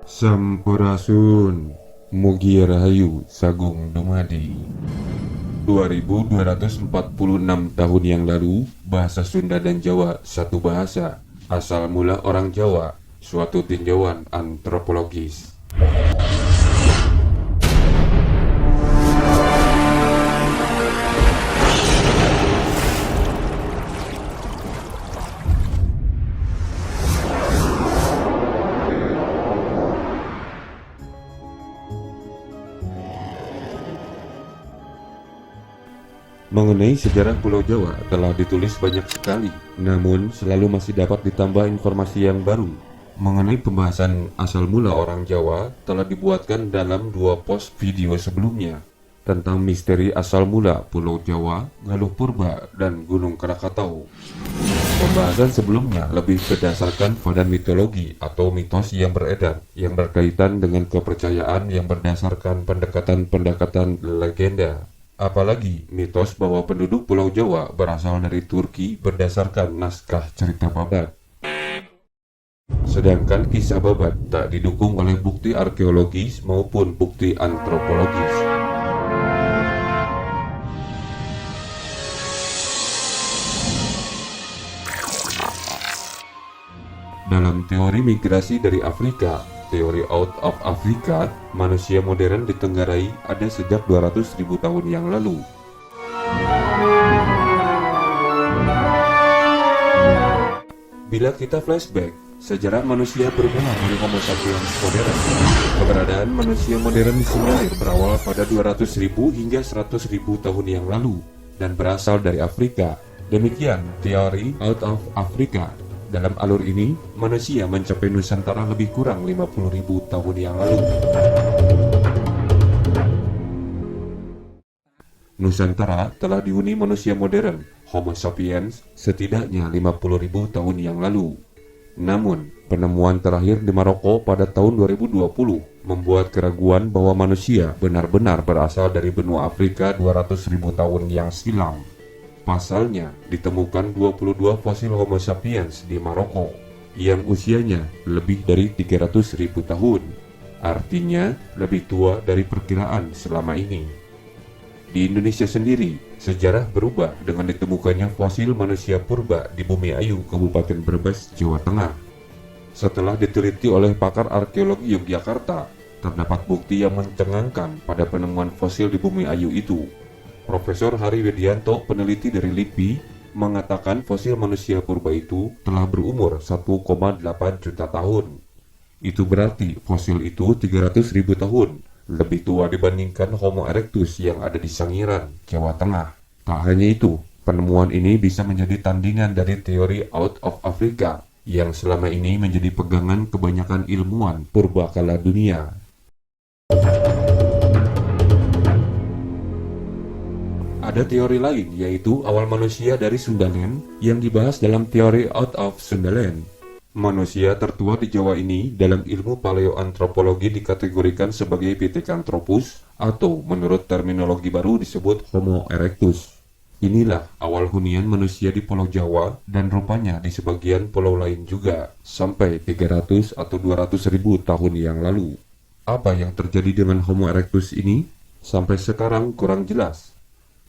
Sampurasun, Mugi Rahayu, Sagung Dumadi. 2246 tahun yang lalu, bahasa Sunda dan Jawa satu bahasa. Asal mula orang Jawa, suatu tinjauan antropologis. Mengenai sejarah Pulau Jawa telah ditulis banyak sekali, namun selalu masih dapat ditambah informasi yang baru. Mengenai pembahasan asal mula orang Jawa telah dibuatkan dalam 2 post video sebelumnya tentang misteri asal mula Pulau Jawa, Galuh Purba, dan Gunung Krakatau. Pembahasan sebelumnya lebih berdasarkan pada mitologi atau mitos yang beredar, yang berkaitan dengan kepercayaan yang berdasarkan pendekatan-pendekatan legenda. Apalagi mitos bahwa penduduk Pulau Jawa berasal dari Turki berdasarkan naskah cerita Babat. Sedangkan kisah Babat tak didukung oleh bukti arkeologis maupun bukti antropologis. Dalam teori migrasi dari Afrika, teori out of Africa, manusia modern ditenggarai ada sejak 200.000 tahun yang lalu. Bila kita flashback, sejarah manusia bermula dari Homo sapiens modern. Keberadaan manusia modern disinyalir berawal pada 200.000 hingga 100.000 tahun yang lalu dan berasal dari Afrika. Demikian teori out of Africa. Dalam alur ini, manusia mencapai Nusantara lebih kurang 50.000 tahun yang lalu. Nusantara telah dihuni manusia modern, Homo sapiens, setidaknya 50.000 tahun yang lalu. Namun, penemuan terakhir di Maroko pada tahun 2020 membuat keraguan bahwa manusia benar-benar berasal dari benua Afrika 200.000 tahun yang silam. Pasalnya, ditemukan 22 fosil Homo sapiens di Maroko yang usianya lebih dari 300.000 tahun. Artinya, lebih tua dari perkiraan selama ini. Di Indonesia sendiri, sejarah berubah dengan ditemukannya fosil manusia purba di Bumi Ayu, Kabupaten Brebes, Jawa Tengah. Setelah diteliti oleh pakar arkeologi Yogyakarta, terdapat bukti yang mencengangkan pada penemuan fosil di Bumi Ayu itu. Profesor Hari Widianto, peneliti dari LIPI, mengatakan fosil manusia purba itu telah berumur 1,8 juta tahun. Itu berarti fosil itu 300.000 tahun, lebih tua dibandingkan Homo erectus yang ada di Sangiran, Jawa Tengah. Tak hanya itu, penemuan ini bisa menjadi tandingan dari teori out of Africa yang selama ini menjadi pegangan kebanyakan ilmuwan purbakala dunia. Ada teori lain, yaitu awal manusia dari Sundaland yang dibahas dalam teori out of Sundaland. Manusia tertua di Jawa ini dalam ilmu paleoantropologi dikategorikan sebagai Pithecanthropus atau menurut terminologi baru disebut Homo erectus. Inilah awal hunian manusia di Pulau Jawa dan rupanya di sebagian pulau lain juga sampai 300 atau 200.000 tahun yang lalu. Apa yang terjadi dengan Homo erectus ini? Sampai sekarang kurang jelas.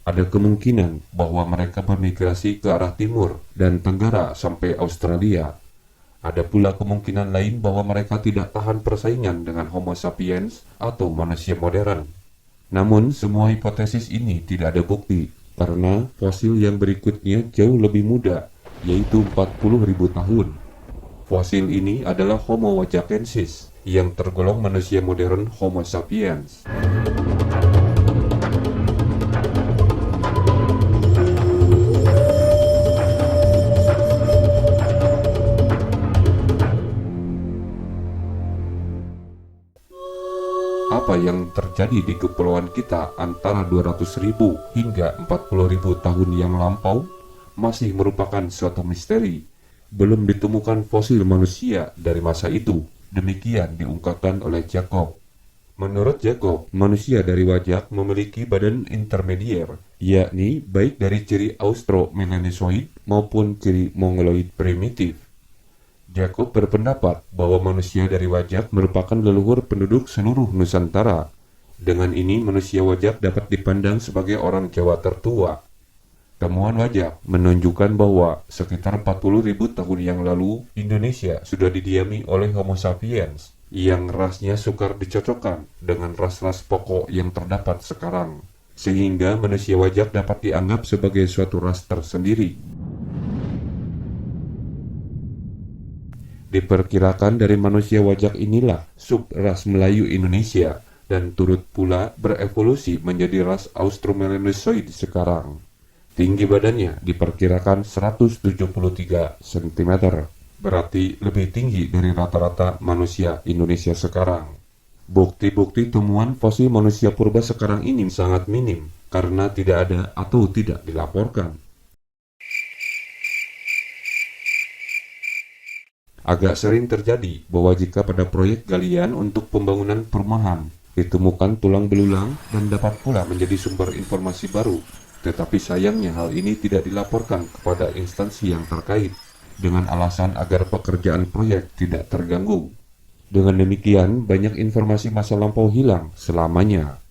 Ada kemungkinan bahwa mereka bermigrasi ke arah timur dan tenggara sampai Australia. Ada pula kemungkinan lain bahwa mereka tidak tahan persaingan dengan Homo sapiens atau manusia modern. Namun, semua hipotesis ini tidak ada bukti, karena fosil yang berikutnya jauh lebih muda, yaitu 40.000 tahun. Fosil ini adalah Homo wajakensis, yang tergolong manusia modern Homo sapiens. Apa yang terjadi di kepulauan kita antara 200.000 hingga 40.000 tahun yang lampau masih merupakan suatu misteri. Belum ditemukan fosil manusia dari masa itu. Demikian diungkapkan oleh Jacob. Menurut Jacob, manusia dari Wajak memiliki badan intermedier, yakni baik dari ciri Austro-Melanesoid maupun ciri Mongoloid primitif. Jacob berpendapat bahwa manusia dari Wajak merupakan leluhur penduduk seluruh Nusantara. Dengan ini manusia Wajak dapat dipandang sebagai orang Jawa tertua. Temuan Wajak menunjukkan bahwa sekitar 40.000 tahun yang lalu Indonesia sudah didiami oleh Homo sapiens yang rasnya sukar dicocokkan dengan ras-ras pokok yang terdapat sekarang, sehingga manusia Wajak dapat dianggap sebagai suatu ras tersendiri. Diperkirakan dari manusia Wajak inilah subras Melayu Indonesia dan turut pula berevolusi menjadi ras Austromelanesoid sekarang. Tinggi badannya diperkirakan 173 cm, berarti lebih tinggi dari rata-rata manusia Indonesia sekarang. Bukti-bukti temuan fosil manusia purba sekarang ini sangat minim karena tidak ada atau tidak dilaporkan. Agak sering terjadi bahwa jika pada proyek galian untuk pembangunan perumahan ditemukan tulang belulang dan dapat pula menjadi sumber informasi baru, tetapi sayangnya hal ini tidak dilaporkan kepada instansi yang terkait dengan alasan agar pekerjaan proyek tidak terganggu. Dengan demikian, banyak informasi masa lampau hilang selamanya.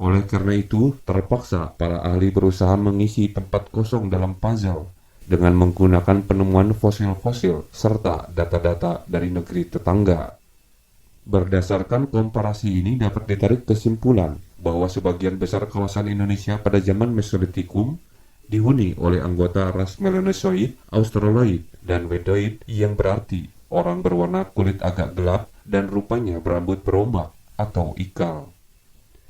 Oleh karena itu, terpaksa para ahli berusaha mengisi tempat kosong dalam puzzle dengan menggunakan penemuan fosil-fosil serta data-data dari negeri tetangga. Berdasarkan komparasi ini dapat ditarik kesimpulan bahwa sebagian besar kawasan Indonesia pada zaman Mesolitikum dihuni oleh anggota ras Melanosoid, Australoid, dan Wedoid yang berarti orang berwarna kulit agak gelap dan rupanya berambut berombak atau ikal.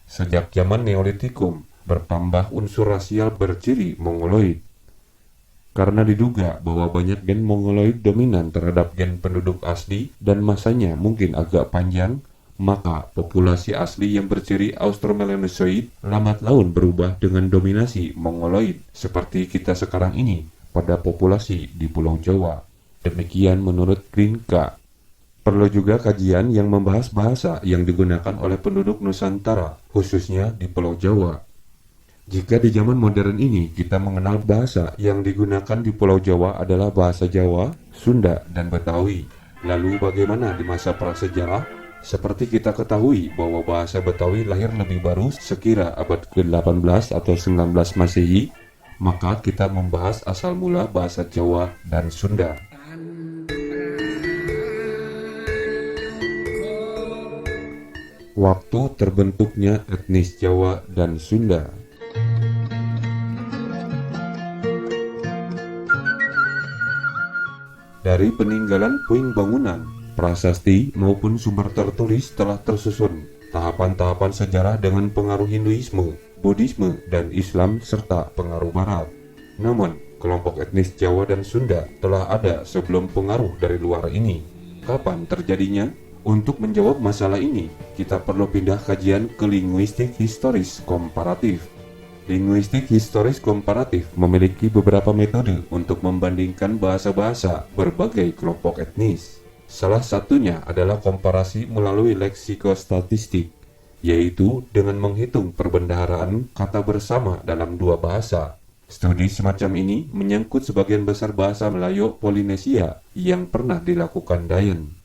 Sejak zaman Neolitikum bertambah unsur rasial berciri Mongoloid. Karena diduga bahwa banyak gen Mongoloid dominan terhadap gen penduduk asli dan masanya mungkin agak panjang, maka populasi asli yang berciri Austromelanesoid lambat laun berubah dengan dominasi Mongoloid seperti kita sekarang ini pada populasi di Pulau Jawa. Demikian menurut Grinka. Perlu juga kajian yang membahas bahasa yang digunakan oleh penduduk Nusantara, khususnya di Pulau Jawa. Jika di zaman modern ini kita mengenal bahasa yang digunakan di Pulau Jawa adalah bahasa Jawa, Sunda, dan Betawi. Lalu bagaimana di masa prasejarah? Seperti kita ketahui bahwa bahasa Betawi lahir lebih baru sekira abad ke-18 atau 19 Masehi, maka kita membahas asal mula bahasa Jawa dan Sunda. Waktu terbentuknya etnis Jawa dan Sunda. Dari peninggalan puing bangunan, prasasti maupun sumber tertulis telah tersusun tahapan-tahapan sejarah dengan pengaruh Hinduisme, Buddhisme, dan Islam serta pengaruh Barat. Namun, kelompok etnis Jawa dan Sunda telah ada sebelum pengaruh dari luar ini. Kapan terjadinya? Untuk menjawab masalah ini, kita perlu pindah kajian ke linguistik historis komparatif. Linguistik historis komparatif memiliki beberapa metode untuk membandingkan bahasa-bahasa berbagai kelompok etnis. Salah satunya adalah komparasi melalui leksikostatistik, yaitu dengan menghitung perbendaharaan kata bersama dalam dua bahasa. Studi semacam ini menyangkut sebagian besar bahasa Melayu Polinesia yang pernah dilakukan Dayan.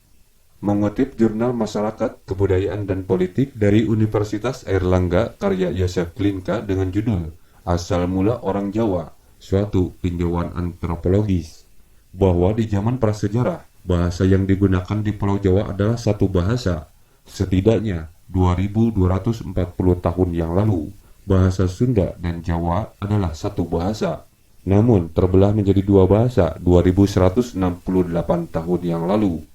Mengutip Jurnal Masyarakat, Kebudayaan dan Politik dari Universitas Airlangga karya Joseph Glinka dengan judul Asal Mula Orang Jawa, suatu tinjauan antropologis, bahwa di zaman prasejarah, bahasa yang digunakan di Pulau Jawa adalah satu bahasa. Setidaknya 2240 tahun yang lalu, bahasa Sunda dan Jawa adalah satu bahasa. Namun terbelah menjadi dua bahasa 2168 tahun yang lalu.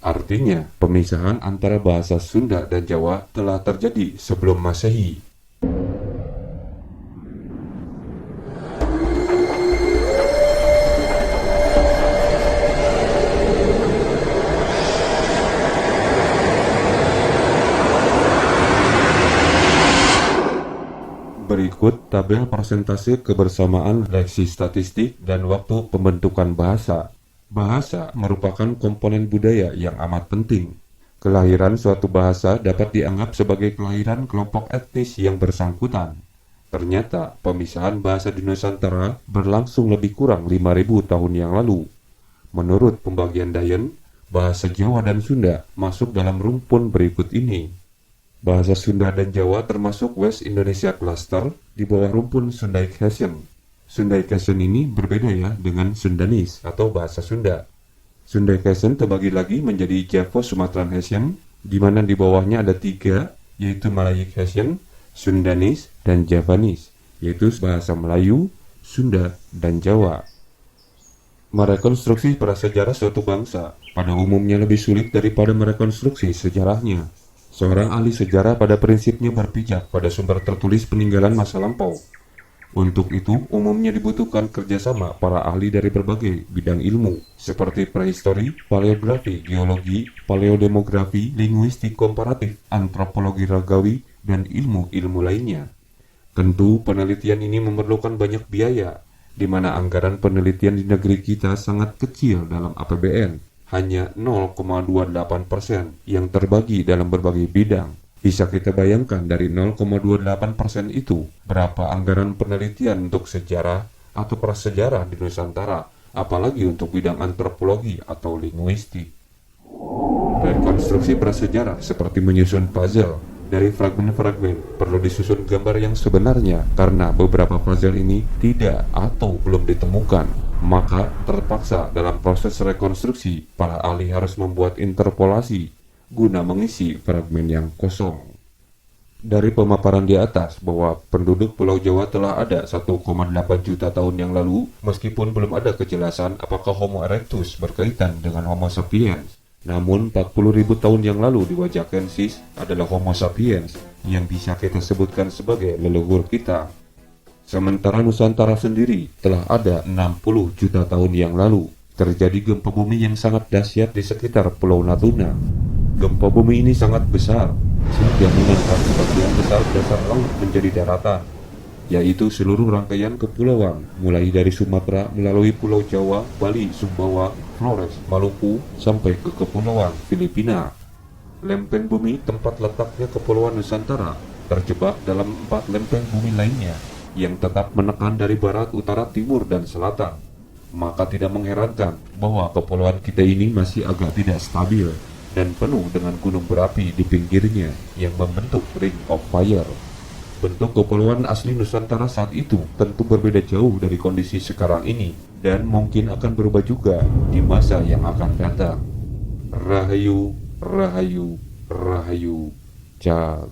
Artinya, pemisahan antara bahasa Sunda dan Jawa telah terjadi sebelum Masehi. Berikut tabel persentase kebersamaan leksistatistik dan waktu pembentukan bahasa. Bahasa merupakan komponen budaya yang amat penting. Kelahiran suatu bahasa dapat dianggap sebagai kelahiran kelompok etnis yang bersangkutan. Ternyata, pemisahan bahasa di Nusantara berlangsung lebih kurang 5.000 tahun yang lalu. Menurut pembagian Dayen, bahasa Jawa dan Sunda masuk dalam rumpun berikut ini. Bahasa Sunda dan Jawa termasuk West Indonesia Cluster di bawah rumpun Sundaik-Hessian. Sundaik-Hessian ini berbeda ya dengan Sundanese atau bahasa Sunda. Sundaik-Hessian terbagi lagi menjadi Javo-Sumatran Hessian, di mana di bawahnya ada 3, yaitu Malayic-Hessian, Sundanese, dan Javanese, yaitu bahasa Melayu, Sunda, dan Jawa. Merekonstruksi prasejarah suatu bangsa pada umumnya lebih sulit daripada merekonstruksi sejarahnya. Seorang ahli sejarah pada prinsipnya berpijak pada sumber tertulis peninggalan masa lampau. Untuk itu, umumnya dibutuhkan kerjasama para ahli dari berbagai bidang ilmu, seperti prehistori, paleografi, geologi, paleodemografi, linguistik komparatif, antropologi ragawi, dan ilmu-ilmu lainnya. Tentu, penelitian ini memerlukan banyak biaya, di mana anggaran penelitian di negeri kita sangat kecil dalam APBN, hanya 0,28% yang terbagi dalam berbagai bidang. Bisa kita bayangkan dari 0,28% itu, berapa anggaran penelitian untuk sejarah atau prasejarah di Nusantara, apalagi untuk bidang antropologi atau linguistik. Rekonstruksi prasejarah seperti menyusun puzzle. Dari fragmen-fragmen perlu disusun gambar yang sebenarnya karena beberapa puzzle ini tidak atau belum ditemukan. Maka terpaksa dalam proses rekonstruksi, para ahli harus membuat interpolasi guna mengisi fragmen yang kosong. Dari pemaparan di atas bahwa penduduk Pulau Jawa telah ada 1,8 juta tahun yang lalu, meskipun belum ada kejelasan apakah Homo erectus berkaitan dengan Homo sapiens. Namun 40.000 tahun yang lalu di wajah Kensis adalah Homo sapiens yang bisa kita sebutkan sebagai leluhur kita. Sementara Nusantara sendiri telah ada 60 juta tahun yang lalu. Terjadi gempa bumi yang sangat dahsyat di sekitar Pulau Natuna. Gempa bumi ini sangat besar, sehingga mengangkat sebagian besar dasar laut menjadi daratan, yaitu seluruh rangkaian kepulauan, mulai dari Sumatera melalui Pulau Jawa, Bali, Sumbawa, Flores, Maluku, sampai ke kepulauan Filipina. Lempeng bumi tempat letaknya kepulauan Nusantara terjebak dalam 4 lempeng bumi lainnya yang tetap menekan dari barat, utara, timur, dan selatan. Maka tidak mengherankan bahwa kepulauan kita ini masih agak tidak stabil dan penuh dengan gunung berapi di pinggirnya yang membentuk Ring of Fire. Bentuk kepulauan asli Nusantara saat itu tentu berbeda jauh dari kondisi sekarang ini dan mungkin akan berubah juga di masa yang akan datang. Rahayu, Rahayu, Rahayu, Cak.